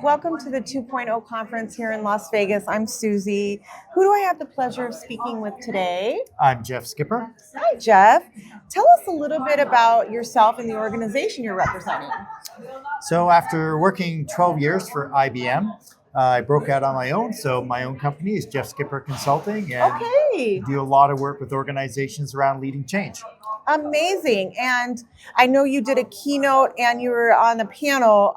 Welcome to the 2.0 conference here in Las Vegas. I'm Susie. Who do I have the pleasure of speaking with today? I'm Jeff Skipper. Hi, Jeff. Tell us a little bit about yourself and the organization you're representing. So after working 12 years for IBM, I broke out on my own. So my own company is Jeff Skipper Consulting, and Okay. do a lot of work with organizations around leading change. Amazing. And I know you did a keynote and you were on the panel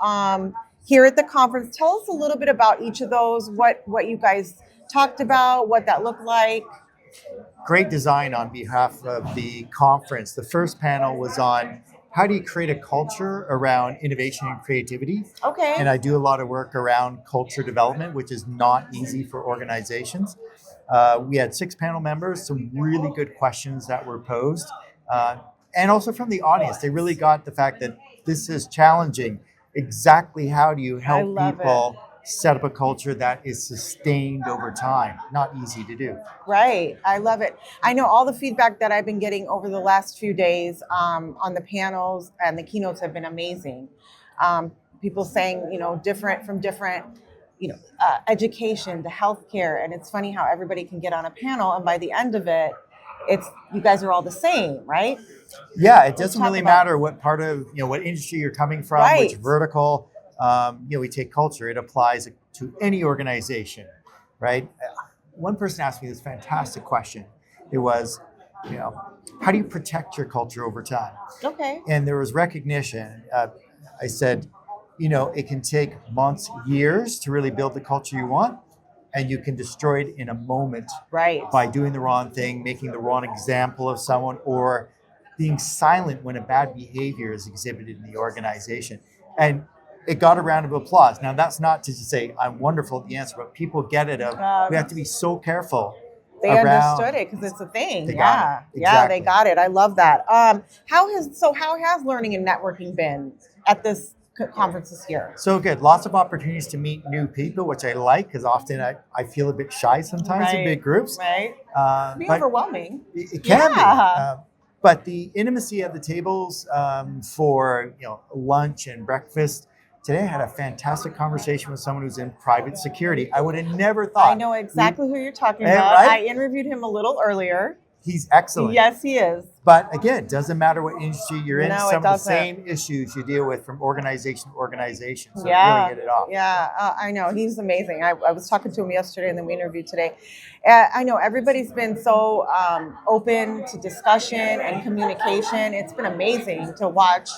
here at the conference. Tell us a little bit about each of those, what you guys talked about, what that looked like. Great design on behalf of the conference. The first panel was on how do you create a culture around innovation and creativity? Okay. And I do a lot of work around culture development, which is not easy for organizations. We had 6 panel members, some really good questions that were posed. And also from the audience, they really got the fact that this is challenging. Exactly how do you help people set up a culture that is sustained over time? Not easy to do. Right. I love it. I know all the feedback that I've been getting over the last few days on the panels and the keynotes have been amazing. People saying, different, education to healthcare. And it's funny how everybody can get on a panel and by the end of it, you guys are all the same, right? Yeah, it doesn't really matter what part of, what industry you're coming from, Right. which vertical. We take culture, it applies to any organization, right? One person asked me this fantastic question. It was, how do you protect your culture over time? Okay. And there was recognition. I said, it can take months, years to really build the culture you want. And you can destroy it in a moment, right, by doing the wrong thing, making the wrong example of someone, or being silent when a bad behavior is exhibited in the organization. And it got a round of applause. Now, that's not to say I'm wonderful at the answer, but people get it. We have to be so careful. They understood it because it's a thing. They Yeah, got it. Exactly. They got it. I love that. How has learning and networking been at this conference this year? So good. Lots of opportunities to meet new people, which I like because often I feel a bit shy sometimes in big groups. Right. It can be overwhelming. It can be. But the intimacy of the tables for lunch and breakfast. Today I had a fantastic conversation with someone who's in private security. I would have never thought. I know exactly who you're talking about. Right? I interviewed him a little earlier. He's excellent. Yes, he is. But again, it doesn't matter what industry you're in. No, Some of the same issues you deal with from organization to organization. So really hit it off. Yeah, I know. He's amazing. I was talking to him yesterday and then we interviewed today. I know everybody's been so open to discussion and communication. It's been amazing to watch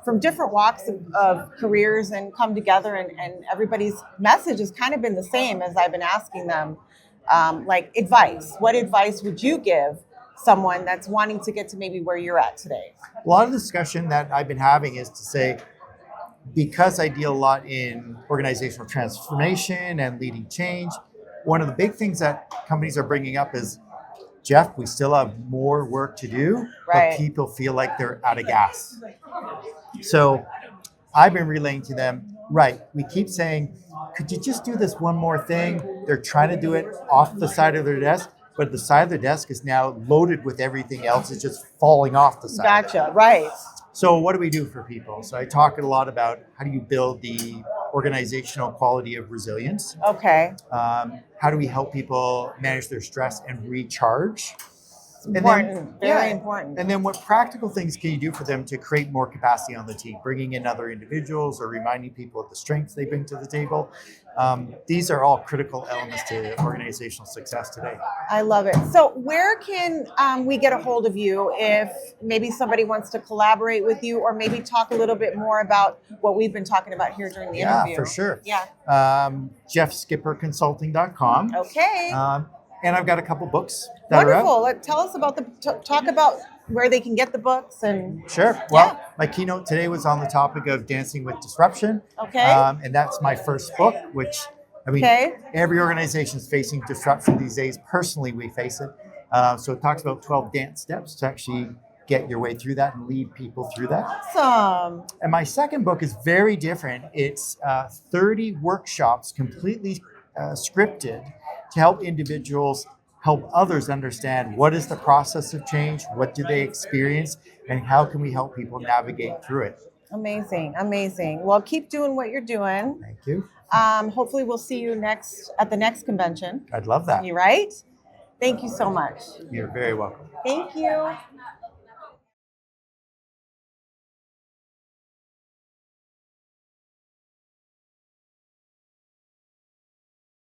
from different walks of careers and come together, and everybody's message has kind of been the same as I've been asking them, like advice. What advice would you give someone that's wanting to get to maybe where you're at today? A lot of the discussion that I've been having is to say, because I deal a lot in organizational transformation and leading change, one of the big things that companies are bringing up is, Jeff, we still have more work to do, but people feel like they're out of gas. So I've been relaying to them, we keep saying, could you just do this one more thing? They're trying to do it off the side of their desk, but the side of their desk is now loaded with everything else. It's just falling off the side. Gotcha, right. So what do we do for people? So I talk a lot about how do you build the organizational quality of resilience? Okay. How do we help people manage their stress and recharge? Important, very important. And then what practical things can you do for them to create more capacity on the team? Bringing in other individuals or reminding people of the strengths they bring to the table. These are all critical elements to organizational success today. I love it. So where can we get a hold of you if maybe somebody wants to collaborate with you or maybe talk a little bit more about what we've been talking about here during the interview? Yeah, for sure. Yeah. JeffSkipperConsulting.com. Okay. And I've got a couple books that Wonderful. are out. Tell us about talk about where they can get the books and. Sure. Well, my keynote today was on the topic of dancing with disruption. Okay. And that's my first book, which every organization is facing disruption these days. Personally, we face it. So it talks about 12 dance steps to actually get your way through that and lead people through that. Awesome. And my second book is very different. It's 30 workshops completely scripted to help individuals help others understand what is the process of change, what do they experience, and how can we help people navigate through it. Amazing, amazing. Well, keep doing what you're doing. Thank you. Hopefully, we'll see you at the next convention. I'd love that. You right? Thank you so much. You're very welcome. Thank you.